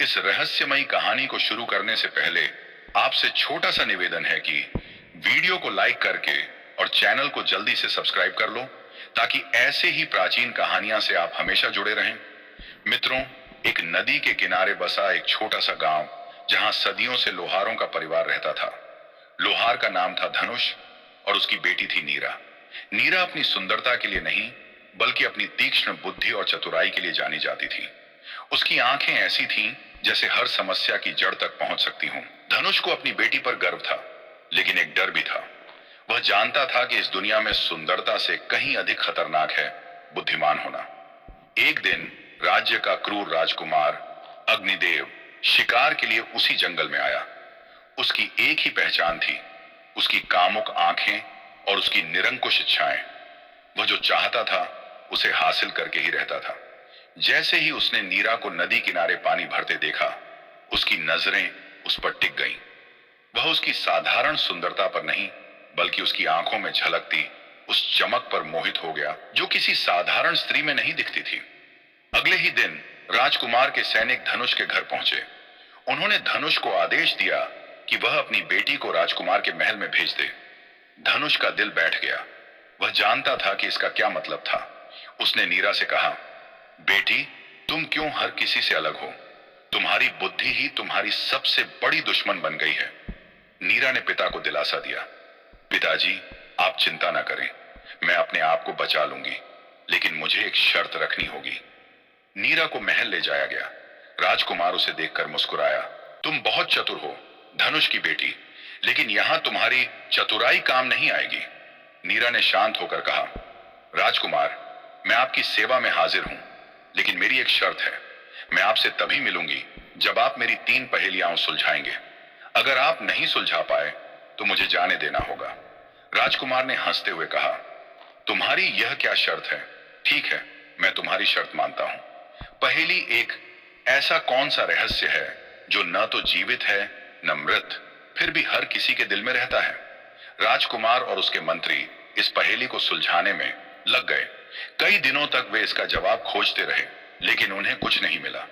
इस रहस्यमयी कहानी को शुरू करने से पहले आपसे छोटा सा निवेदन है कि वीडियो को लाइक करके और चैनल को जल्दी से सब्सक्राइब कर लो, ताकि ऐसे ही प्राचीन कहानियां से आप हमेशा जुड़े रहें। मित्रों, एक नदी के किनारे बसा एक छोटा सा गांव, जहां सदियों से लोहारों का परिवार रहता था। लोहार का नाम था धनुष और उसकी बेटी थी नीरा। नीरा अपनी सुंदरता के लिए नहीं, बल्कि अपनी तीक्ष्ण बुद्धि और चतुराई के लिए जानी जाती थी। उसकी आंखें ऐसी थीं जैसे हर समस्या की जड़ तक पहुंच सकती हूं। धनुष को अपनी बेटी पर गर्व था, लेकिन एक डर भी था। वह जानता था कि इस दुनिया में सुंदरता से कहीं अधिक खतरनाक है बुद्धिमान होना। एक दिन राज्य का क्रूर राजकुमार अग्निदेव शिकार के लिए उसी जंगल में आया। उसकी एक ही पहचान थी, उसकी कामुक आंखें और उसकी निरंकुश इच्छाएं। वह जो चाहता था उसे हासिल करके ही रहता था। जैसे ही उसने नीरा को नदी किनारे पानी भरते देखा, उसकी नजरें उस पर टिक गईं। वह उसकी साधारण सुंदरता पर नहीं, बल्कि उसकी आंखों में झलकती उस चमक पर मोहित हो गया जो किसी साधारण स्त्री में नहीं दिखती थी। अगले ही दिन राजकुमार के सैनिक धनुष के घर पहुंचे। उन्होंने धनुष को आदेश दिया कि वह अपनी बेटी को राजकुमार के महल में भेज दे। धनुष का दिल बैठ गया। वह जानता था कि इसका क्या मतलब था। उसने नीरा से कहा, बेटी, तुम क्यों हर किसी से अलग हो? तुम्हारी बुद्धि ही तुम्हारी सबसे बड़ी दुश्मन बन गई है। नीरा ने पिता को दिलासा दिया, पिताजी, आप चिंता न करें, मैं अपने आप को बचा लूंगी, लेकिन मुझे एक शर्त रखनी होगी। नीरा को महल ले जाया गया। राजकुमार उसे देखकर मुस्कुराया, तुम बहुत चतुर हो धनुष की बेटी, लेकिन यहां तुम्हारी चतुराई काम नहीं आएगी। नीरा ने शांत होकर कहा, राजकुमार, मैं आपकी सेवा में हाजिर हूं, लेकिन मेरी एक शर्त है। मैं आपसे तभी मिलूंगी जब आप मेरी 3 पहेलियां सुलझाएंगे। अगर आप नहीं सुलझा पाए तो मुझे जाने देना होगा। राजकुमार ने हंसते हुए कहा, तुम्हारी यह क्या शर्त है? ठीक है, मैं तुम्हारी शर्त मानता हूं। पहेली एक, ऐसा कौन सा रहस्य है जो न तो जीवित है न मृत, फिर भी हर किसी के दिल में रहता है? राजकुमार और उसके मंत्री इस पहेली को सुलझाने में लग गए। कई दिनों तक वे इसका जवाब खोजते रहे, लेकिन उन्हें कुछ नहीं मिला।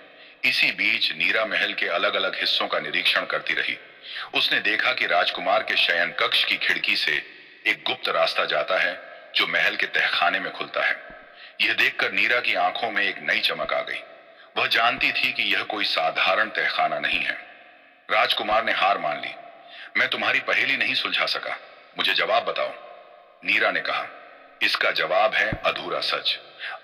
इसी बीच नीरा महल के अलग अलग हिस्सों का निरीक्षण करती रही। उसने देखा कि राजकुमार के शयन कक्ष की खिड़की से एक गुप्त रास्ता जाता है जो महल के तहखाने में खुलता है। यह देखकर नीरा की आंखों में एक नई चमक आ गई। वह जानती थी कि यह कोई साधारण तहखाना नहीं है। राजकुमार ने हार मान ली, मैं तुम्हारी पहेली नहीं सुलझा सका, मुझे जवाब बताओ। नीरा ने कहा, इसका जवाब है अधूरा सच।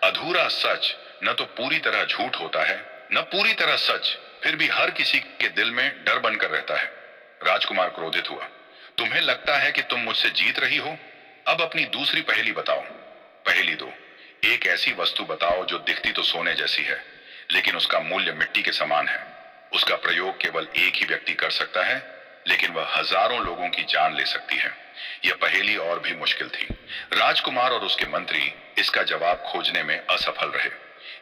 अधूरा सच न तो पूरी तरह झूठ होता है, न पूरी तरह सच, फिर भी हर किसी के दिल में डर बनकर रहता है। राजकुमार क्रोधित हुआ, तुम्हें लगता है कि तुम मुझसे जीत रही हो? अब अपनी दूसरी पहेली बताओ। पहेली 2, एक ऐसी वस्तु बताओ जो दिखती तो सोने जैसी है, लेकिन उसका मूल्य मिट्टी के समान है। उसका प्रयोग केवल एक ही व्यक्ति कर सकता है, लेकिन वह हजारों लोगों की जान ले सकती है। यह पहेली और भी मुश्किल थी। राजकुमार और उसके मंत्री इसका जवाब खोजने में असफल रहे।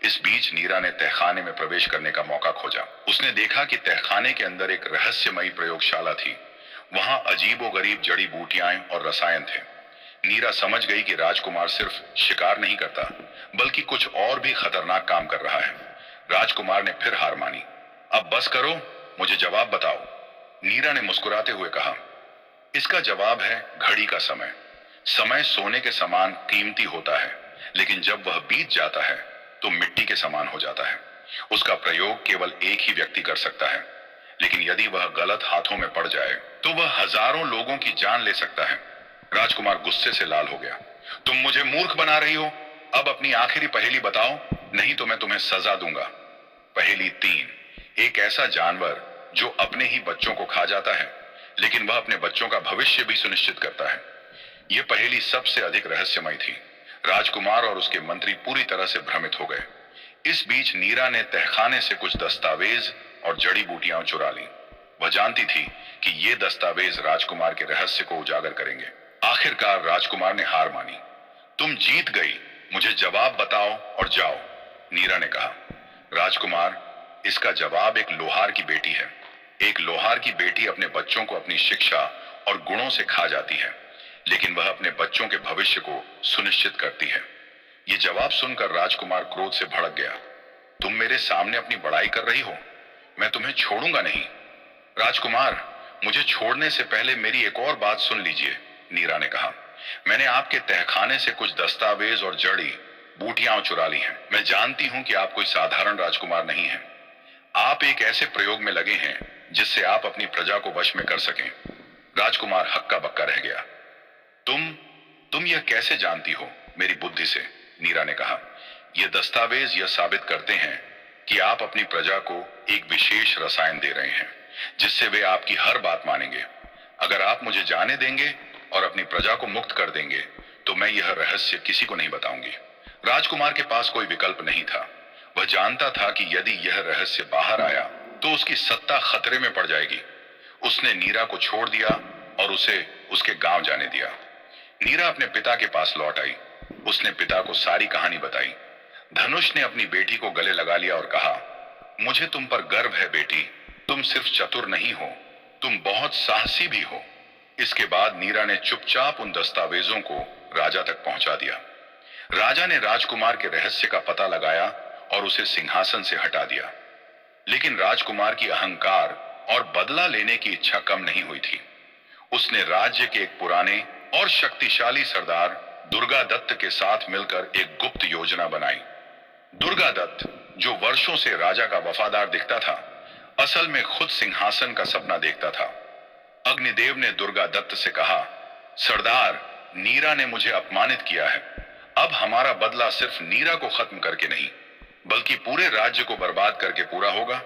इस बीच नीरा ने तहखाने में प्रवेश करने का मौका खोजा। उसने देखा कि तहखाने के अंदर एक रहस्यमयी प्रयोगशाला थी। वहां अजीबोगरीब जड़ी बूटियां और रसायन थे। नीरा समझ गई कि राजकुमार सिर्फ शिकार नहीं करता, बल्कि कुछ और भी खतरनाक काम कर रहा है। राजकुमार ने फिर हार मानी, अब बस करो, मुझे जवाब बताओ। नीरा ने मुस्कुराते हुए कहा, इसका जवाब है घड़ी का समय। समय सोने के समान कीमती होता है, लेकिन जब वह बीत जाता है तो मिट्टी के समान हो जाता है। उसका प्रयोग केवल एक ही व्यक्ति कर सकता है, लेकिन यदि वह गलत हाथों में पड़ जाए तो वह हजारों लोगों की जान ले सकता है। राजकुमार गुस्से से लाल हो गया, तुम मुझे मूर्ख बना रही हो। अब अपनी आखिरी पहेली बताओ, नहीं तो मैं तुम्हें सजा दूंगा। पहेली 3, एक ऐसा जानवर जो अपने ही बच्चों को खा जाता है, लेकिन वह अपने बच्चों का भविष्य भी सुनिश्चित करता है। यह पहेली सबसे अधिक रहस्यमय थी। राजकुमार और उसके मंत्री पूरी तरह से भ्रमित हो गए। इस बीच नीरा ने तहखाने से कुछ दस्तावेज और जड़ी बूटियां चुरा ली। वह जानती थी कि ये दस्तावेज राजकुमार के रहस्य को उजागर करेंगे। आखिरकार राजकुमार ने हार मानी, तुम जीत गई, मुझे जवाब बताओ और जाओ। नीरा ने कहा, राजकुमार, इसका जवाब एक लोहार की बेटी है। एक लोहार की बेटी अपने बच्चों को अपनी शिक्षा और गुणों से खा जाती है, लेकिन वह अपने बच्चों के भविष्य को सुनिश्चित करती है। यह जवाब सुनकर राजकुमार क्रोध से भड़क गया, तुम मेरे सामने अपनी बड़ाई कर रही हो? मैं तुम्हें छोड़ूंगा नहीं। राजकुमार, मुझे छोड़ने से पहले मेरी एक और बात सुन लीजिए, नीरा ने कहा। मैंने आपके तहखाने से कुछ दस्तावेज और जड़ी बूटियां चुरा ली हैं। मैं जानती हूं कि आप कोई साधारण राजकुमार नहीं हैं। आप एक ऐसे प्रयोग में लगे हैं जिससे आप अपनी प्रजा को वश में कर सकें। राजकुमार हक्का बक्का रह गया। तुम तुम यह कैसे जानती हो मेरी बुद्धि से? नीरा ने कहा। यह दस्तावेज यह साबित करते हैं कि आप अपनी प्रजा को एक विशेष रसायन दे रहे हैं जिससे वे आपकी हर बात मानेंगे। अगर आप मुझे जाने देंगे और अपनी प्रजा को मुक्त कर देंगे तो मैं यह रहस्य किसी को नहीं बताऊंगी। राजकुमार के पास कोई विकल्प नहीं था। वह जानता था कि यदि यह रहस्य बाहर आया तो उसकी सत्ता खतरे में पड़ जाएगी। उसने नीरा को छोड़ दिया और उसे उसके गांव जाने दिया। नीरा अपने पिता के पास लौट आई। उसने पिता को सारी कहानी बताई। धनुष ने अपनी बेटी को गले लगा लिया और कहा, मुझे तुम पर गर्व है बेटी। तुम सिर्फ चतुर नहीं हो, तुम बहुत साहसी भी हो। इसके बाद नीरा ने चुपचाप उन दस्तावेजों को राजा तक पहुंचा दिया। राजा ने राजकुमार के रहस्य का पता लगाया और उसे सिंहासन से हटा दिया। लेकिन राजकुमार की अहंकार और बदला लेने की इच्छा कम नहीं हुई थी। उसने राज्य के एक पुराने और शक्तिशाली सरदार दुर्गादत्त के साथ मिलकर एक गुप्त योजना बनाई। दुर्गादत्त, जो वर्षों से राजा का वफादार दिखता था, असल में खुद सिंहासन का सपना देखता था। अग्निदेव ने दुर्गादत्त से कहा, सरदार, नीरा ने मुझे अपमानित किया है। अब हमारा बदला सिर्फ नीरा को खत्म करके नहीं बल्कि पूरे राज्य को बर्बाद करके पूरा होगा।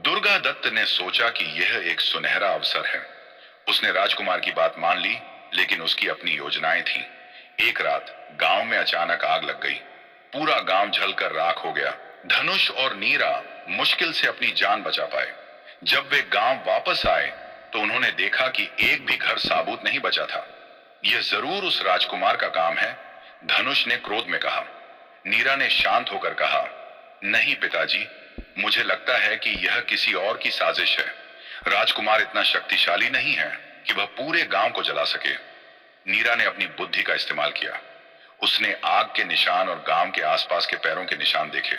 दुर्गादत्त ने सोचा कि यह एक सुनहरा अवसर है। उसने राजकुमार की बात मान ली, लेकिन उसकी अपनी योजनाएं थीं। एक रात गांव में अचानक आग लग गई। पूरा गांव जलकर राख हो गया। धनुष और नीरा मुश्किल से अपनी जान बचा पाए। जब वे गांव वापस आए तो उन्होंने देखा कि एक भी घर साबुत नहीं बचा था। यह जरूर उस राजकुमार का काम है, धनुष ने क्रोध में कहा। नीरा ने शांत होकर कहा, नहीं पिताजी, मुझे लगता है कि यह किसी और की साजिश है। राजकुमार इतना शक्तिशाली नहीं है कि वह पूरे गांव को जला सके। नीरा ने अपनी बुद्धि का इस्तेमाल किया। उसने आग के निशान और गांव के आसपास के पैरों के निशान देखे।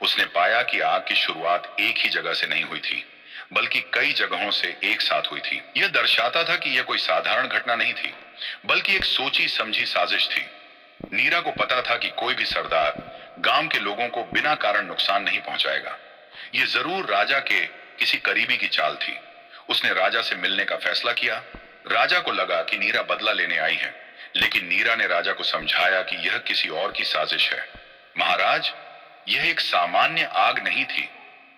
उसने पाया कि आग की शुरुआत एक ही जगह से नहीं हुई थी, बल्कि कई जगहों से एक साथ हुई थी। यह दर्शाता था कि यह कोई साधारण घटना नहीं थी, बल्कि एक सोची समझी साजिश थी। नीरा को पता था कि कोई भी सरदार गांव के लोगों को बिना कारण नुकसान नहीं पहुंचाएगा। यह जरूर राजा के किसी करीबी की चाल थी। उसने राजा से मिलने का फैसला किया। राजा को लगा कि नीरा बदला लेने आई है, लेकिन नीरा ने राजा को समझाया कि यह किसी और की साजिश है। महाराज, यह एक सामान्य आग नहीं थी।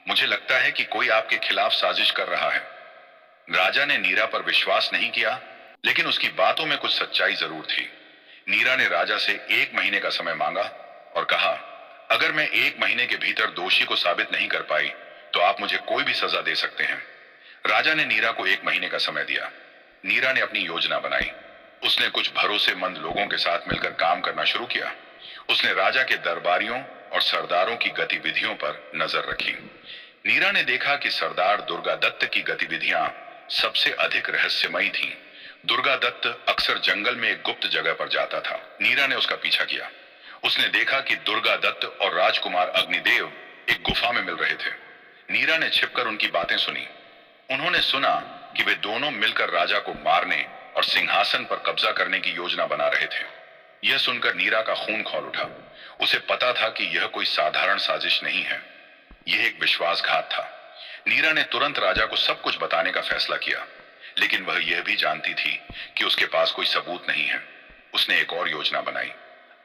मुझे लगता है कि कोई आपके खिलाफ साजिश कर रहा है। राजा ने नीरा पर विश्वास नहीं किया, लेकिन उसकी बातों में कुछ सच्चाई जरूर थी। नीरा ने राजा से 1 महीने का समय मांगा और कहा, अगर मैं 1 महीने के भीतर दोषी को साबित नहीं कर पाई तो आप मुझे कोई भी सजा दे सकते हैं। राजा ने नीरा को 1 महीने का समय दिया। नीरा ने अपनी योजना बनाई। उसने कुछ भरोसेमंद लोगों के साथ मिलकर काम करना शुरू किया। उसने राजा के दरबारियों और सरदारों की गतिविधियों पर नजर रखी। नीरा ने देखा कि सरदार दुर्गादत्त की गतिविधियां सबसे अधिक रहस्यमयी थीं। दुर्गादत्त अक्सर जंगल में एक गुप्त जगह पर जाता था। नीरा ने उसका पीछा किया। उसने देखा कि दुर्गादत्त और राजकुमार अग्निदेव एक गुफा में मिल रहे थे। नीरा ने छिपकर उनकी बातें सुनी। उन्होंने सुना कि वे दोनों मिलकर राजा को मारने और सिंहासन पर कब्जा करने की योजना बना रहे थे। यह सुनकर नीरा का खून खौल उठा। उसे पता था कि यह कोई साधारण साजिश नहीं है, यह एक विश्वासघात था। नीरा ने तुरंत राजा को सब कुछ बताने का फैसला किया, लेकिन वह यह भी जानती थी कि उसके पास कोई सबूत नहीं है। उसने एक और योजना बनाई।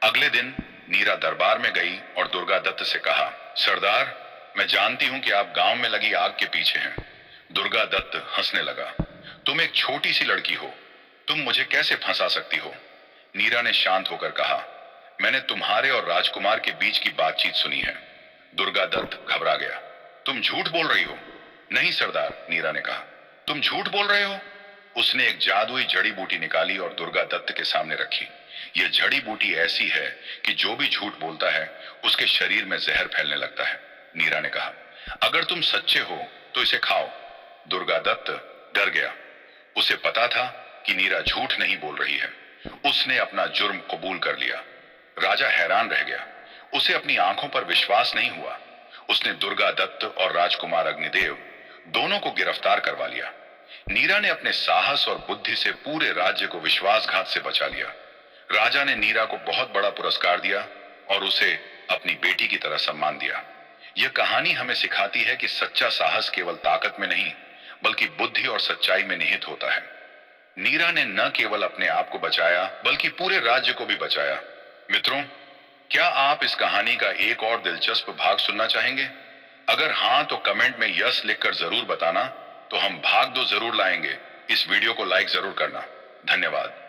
अगले दिन नीरा दरबार में गई और दुर्गादत्त से कहा, सरदार, मैं जानती हूं कि आप गांव में लगी आग के पीछे हैं। दुर्गादत्त हंसने लगा। तुम एक छोटी सी लड़की हो, तुम मुझे कैसे फंसा सकती हो? नीरा ने शांत होकर कहा, मैंने तुम्हारे और राजकुमार के बीच की बातचीत सुनी है। दुर्गादत्त घबरा गया। तुम झूठ बोल रही हो? नहीं सरदार, नीरा ने कहा। तुम झूठ बोल रहे हो? उसने एक जादुई जड़ी बूटी निकाली और दुर्गादत्त के सामने रखी। यह जड़ी बूटी ऐसी है कि जो भी झूठ बोलता है उसके शरीर में जहर फैलने लगता है। नीरा ने कहा, अगर तुम सच्चे हो तो इसे खाओ। दुर्गादत्त डर गया। उसे पता था कि नीरा झूठ नहीं बोल रही है। उसने अपना जुर्म कबूल कर लिया। राजा हैरान रह गया। उसे अपनी आंखों पर विश्वास नहीं हुआ। उसने दुर्गा दत्त और राजकुमार अग्निदेव दोनों को गिरफ्तार करवा लिया। नीरा ने अपने साहस और बुद्धि से पूरे राज्य को विश्वासघात से बचा लिया। राजा ने नीरा को बहुत बड़ा पुरस्कार दिया और उसे अपनी बेटी की तरह सम्मान दिया। यह कहानी हमें सिखाती है कि सच्चा साहस केवल ताकत में नहीं, बल्कि बुद्धि और सच्चाई में निहित होता है। नीरा ने न केवल अपने आप को बचाया, बल्कि पूरे राज्य को भी बचाया। मित्रों, क्या आप इस कहानी का एक और दिलचस्प भाग सुनना चाहेंगे? अगर हां, तो कमेंट में यस लिखकर जरूर बताना, तो हम भाग 2 जरूर लाएंगे। इस वीडियो को लाइक जरूर करना। धन्यवाद।